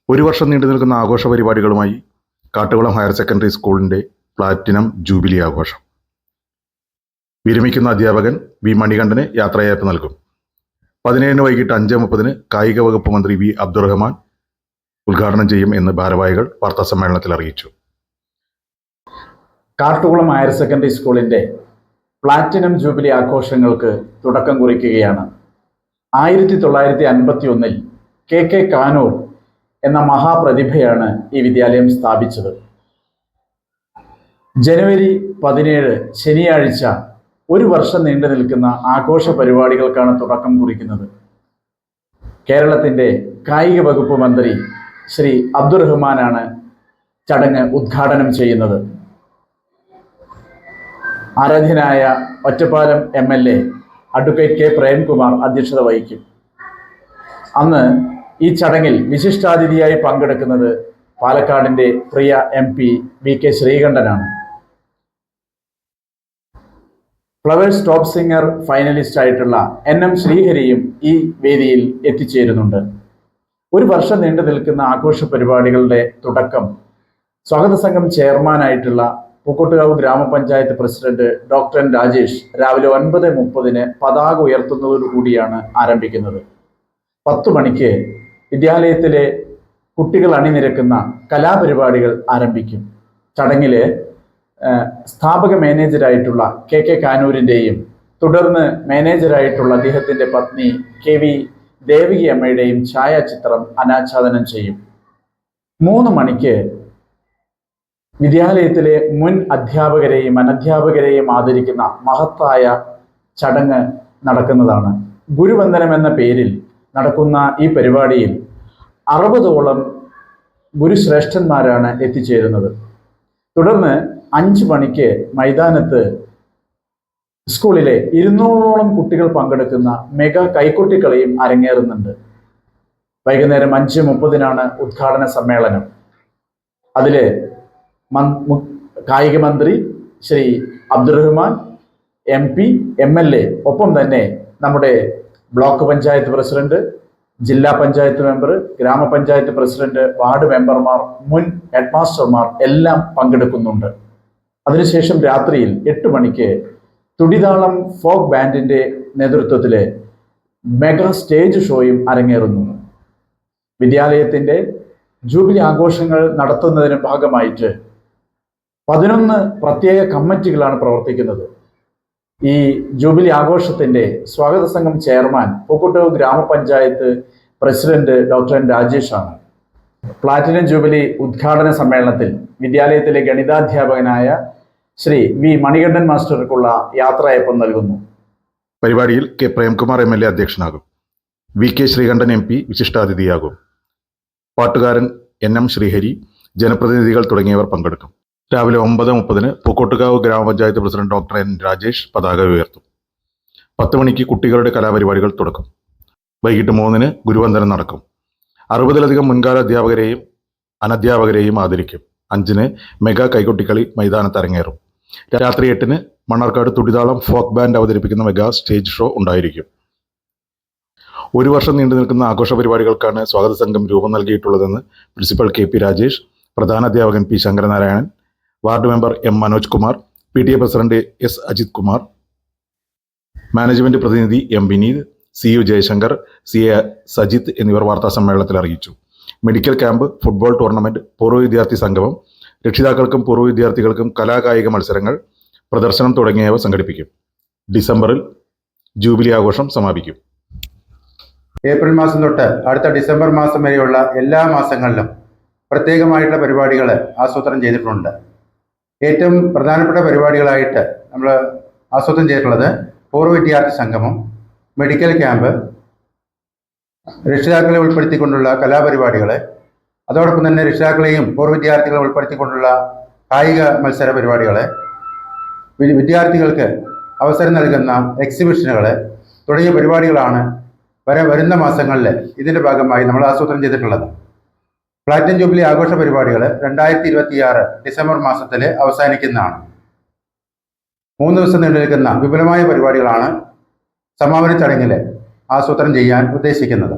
ഒരു വർഷം നീണ്ടു നിൽക്കുന്ന ആഘോഷ പരിപാടികളുമായി കാട്ടുകുളം ഹയർ സെക്കൻഡറി സ്കൂളിൻ്റെ പ്ലാറ്റിനം ജൂബിലി ആഘോഷം. വിരമിക്കുന്ന അധ്യാപകൻ വി മണികണ്ഠന് യാത്രയയപ്പ് നൽകും. 17 വൈകിട്ട് 5:30 കായിക വകുപ്പ് മന്ത്രി വി അബ്ദുറഹ്മാൻ ഉദ്ഘാടനം ചെയ്യും എന്ന് ഭാരവാഹികൾ വാർത്താസമ്മേളനത്തിൽ അറിയിച്ചു. കാട്ടുകുളം ഹയർ സെക്കൻഡറി സ്കൂളിൻ്റെ പ്ലാറ്റിനം ജൂബിലി ആഘോഷങ്ങൾക്ക് തുടക്കം കുറിക്കുകയാണ്. 1951 കെ കാനൂർ എന്ന മഹാപ്രതിഭയാണ് ഈ വിദ്യാലയം സ്ഥാപിച്ചത്. ജനുവരി 17 ശനിയാഴ്ച ഒരു വർഷം നീണ്ടു നിൽക്കുന്ന ആഘോഷ പരിപാടികൾക്കാണ് തുടക്കം കുറിക്കുന്നത്. കേരളത്തിൻ്റെ കായിക വകുപ്പ് മന്ത്രി ശ്രീ അബ്ദുറഹ്മാനാണ് ചടങ്ങ് ഉദ്ഘാടനം ചെയ്യുന്നത്. ആരാധ്യനായ Ottapalam MLA advocate K Premkumar അധ്യക്ഷത വഹിക്കും. അന്ന് ഈ ചടങ്ങിൽ വിശിഷ്ടാതിഥിയായി പങ്കെടുക്കുന്നത് പാലക്കാടിൻ്റെ പ്രിയ MP VK ശ്രീകണ്ഠനാണ്. ഫ്ലവേഴ്സ് ടോപ്പ് സിംഗർ ഫൈനലിസ്റ്റ് ആയിട്ടുള്ള NM ശ്രീഹരിയും ഈ വേദിയിൽ എത്തിച്ചേരുന്നുണ്ട്. ഒരു വർഷം നീണ്ടു നിൽക്കുന്ന ആഘോഷ പരിപാടികളുടെ തുടക്കം സ്വാഗത സംഘം ചെയർമാനായിട്ടുള്ള പൂക്കോട്ടുകാവ് ഗ്രാമപഞ്ചായത്ത് പ്രസിഡന്റ് ഡോക്ടർ N രാജേഷ് രാവിലെ 9:30 പതാക ഉയർത്തുന്നതോടുകൂടിയാണ് ആരംഭിക്കുന്നത്. 10 മണിക്ക് വിദ്യാലയത്തിലെ കുട്ടികൾ അണിനിരക്കുന്ന കലാപരിപാടികൾ ആരംഭിക്കും. ചടങ്ങില് സ്ഥാപക മാനേജരായിട്ടുള്ള കെ കാനൂരിൻ്റെയും തുടർന്ന് മാനേജരായിട്ടുള്ള അദ്ദേഹത്തിൻ്റെ പത്നി KV ദേവകി അമ്മയുടെയും ഛായാചിത്രം അനാച്ഛാദനം ചെയ്യും. 3 മണിക്ക് വിദ്യാലയത്തിലെ മുൻ അധ്യാപകരെയും അനധ്യാപകരെയും ആദരിക്കുന്ന മഹത്തായ ചടങ്ങ് നടക്കുന്നതാണ്. ഗുരുവന്ദനം എന്ന പേരിൽ നടക്കുന്ന ഈ പരിപാടിയിൽ 60ഓളം ഗുരുശ്രേഷ്ഠന്മാരാണ് എത്തിച്ചേരുന്നത്. തുടർന്ന് 5 മണിക്ക് മൈതാനത്ത് സ്കൂളിലെ 200ഓളം കുട്ടികൾ പങ്കെടുക്കുന്ന മെഗാ കൈകൊട്ടിക്കളിയും അരങ്ങേറുന്നുണ്ട്. വൈകുന്നേരം 5:30 ഉദ്ഘാടന സമ്മേളനം. അതിൽ കായിക മന്ത്രി ശ്രീ അബ്ദുറഹ്മാൻ MP MLA ഒപ്പം തന്നെ നമ്മുടെ ബ്ലോക്ക് പഞ്ചായത്ത് പ്രസിഡന്റ്, ജില്ലാ പഞ്ചായത്ത് മെമ്പർ, ഗ്രാമപഞ്ചായത്ത് പ്രസിഡന്റ്, വാർഡ് മെമ്പർമാർ, മുൻ ഹെഡ്മാസ്റ്റർമാർ എല്ലാം പങ്കെടുക്കുന്നുണ്ട്. അതിനുശേഷം രാത്രിയിൽ 8 മണിക്ക് തുടിതാളം ഫോക്ക് ബാൻഡിന്റെ നേതൃത്വത്തിൽ മെഗാ സ്റ്റേജ് ഷോയും അരങ്ങേറുന്നു. വിദ്യാലയത്തിന്റെ ജൂബിലി ആഘോഷങ്ങൾ നടത്തുന്നതിന് ഭാഗമായിട്ട് 11 പ്രത്യേക കമ്മിറ്റികളാണ് പ്രവർത്തിക്കുന്നത്. ഈ ജൂബിലി ആഘോഷത്തിന്റെ സ്വാഗത സംഘം ചെയർമാൻ പൂക്കോട്ടുകാവ് ഗ്രാമപഞ്ചായത്ത് പ്രസിഡന്റ് ഡോക്ടർ N രാജേഷ് ആണ്. പ്ലാറ്റിനം ജൂബിലി ഉദ്ഘാടന സമ്മേളനത്തിൽ വിദ്യാലയത്തിലെ ഗണിതാധ്യാപകനായ ശ്രീ വി മണികണ്ഠൻ മാസ്റ്റർക്കുള്ള യാത്രയയപ്പം നൽകുന്നു. പരിപാടിയിൽ കെ പ്രേംകുമാർ MLA അധ്യക്ഷനാകും. VK ശ്രീകണ്ഠൻ MP വിശിഷ്ടാതിഥിയാകും. പാട്ടുകാരൻ NM ശ്രീഹരി, ജനപ്രതിനിധികൾ തുടങ്ങിയവർ പങ്കെടുക്കും. രാവിലെ 9:30 പൂക്കോട്ടുകാവ് ഗ്രാമപഞ്ചായത്ത് പ്രസിഡന്റ് ഡോക്ടർ N രാജേഷ് പതാക ഉയർത്തും. 10 മണിക്ക് കുട്ടികളുടെ കലാപരിപാടികൾ തുടക്കും. വൈകിട്ട് 3 ഗുരുവന്ദനം നടക്കും. 60ലധികം മുൻകാല അധ്യാപകരെയും അനധ്യാപകരെയും ആദരിക്കും. 5 മെഗാ കൈകൊട്ടിക്കളി മൈതാനത്ത് അരങ്ങേറും. രാത്രി 8 മണ്ണാർക്കാട് തുടിതാളം ഫോക്ക് ബാൻഡ് അവതരിപ്പിക്കുന്ന മെഗാ സ്റ്റേജ് ഷോ ഉണ്ടായിരിക്കും. ഒരു വർഷം നീണ്ടു നിൽക്കുന്ന ആഘോഷ പരിപാടികൾക്കാണ് സ്വാഗത സംഘം രൂപം നൽകിയിട്ടുള്ളതെന്ന് പ്രിൻസിപ്പൽ KP രാജേഷ്, പ്രധാനാധ്യാപകൻ P Sankaranarayanan, ward member M Manoj Kumar, PTA president S Ajith Kumar, management പ്രതിനിധി M Vineeth, CU Jayashankar, CA Sajith എന്നിവർ വാർത്താ സമ്മേളനത്തിൽ അറിയിച്ചു. മെഡിക്കൽ ക്യാമ്പ്, ഫുട്ബോൾ ടൂർണമെന്റ്, പൂർവ്വ വിദ്യാർത്ഥി സംഗമം, രക്ഷിതാക്കൾക്കും പൂർവ്വ വിദ്യാർത്ഥികൾക്കും കലാകായിക മത്സരങ്ങൾ, പ്രദർശനം തുടങ്ങിയവ സംഘടിപ്പിക്കും. ഡിസംബറിൽ ജൂബിലി ആഘോഷം സമാപിക്കും. ഏപ്രിൽ മാസം തൊട്ട് അടുത്ത ഡിസംബർ മാസം വരെയുള്ള എല്ലാ മാസങ്ങളിലും പ്രത്യേകമായിട്ടുള്ള പരിപാടികൾ ആസൂത്രണം ചെയ്തിട്ടുണ്ട്. ഏറ്റവും പ്രധാനപ്പെട്ട പരിപാടികളായിട്ട് നമ്മൾ ആസൂത്രണം ചെയ്തിട്ടുള്ളത് പൂർവ്വ വിദ്യാർത്ഥി സംഗമം, മെഡിക്കൽ ക്യാമ്പ്, രക്ഷിതാക്കളെ ഉൾപ്പെടുത്തിക്കൊണ്ടുള്ള കലാപരിപാടികൾ, അതോടൊപ്പം തന്നെ രക്ഷിതാക്കളെയും പൂർവ്വ വിദ്യാർത്ഥികളെ ഉൾപ്പെടുത്തിക്കൊണ്ടുള്ള കായിക മത്സര പരിപാടികൾ, വിദ്യാർത്ഥികൾക്ക് അവസരം നൽകുന്ന എക്സിബിഷനുകൾ തുടങ്ങിയ പരിപാടികളാണ് വരുന്ന മാസങ്ങളിൽ ഇതിൻ്റെ ഭാഗമായി നമ്മൾ ആസൂത്രണം ചെയ്തിട്ടുള്ളത്. പ്ലാറ്റിനം ജൂബിലി ആഘോഷ പരിപാടികൾ 2026 ഡിസംബർ മാസത്തിൽ അവസാനിക്കുന്നതാണ്. 3 ദിവസം നീണ്ടു നിൽക്കുന്ന വിപുലമായ പരിപാടികളാണ് സമാപന ചടങ്ങിൽ ആസൂത്രണം ചെയ്യാൻ ഉദ്ദേശിക്കുന്നത്.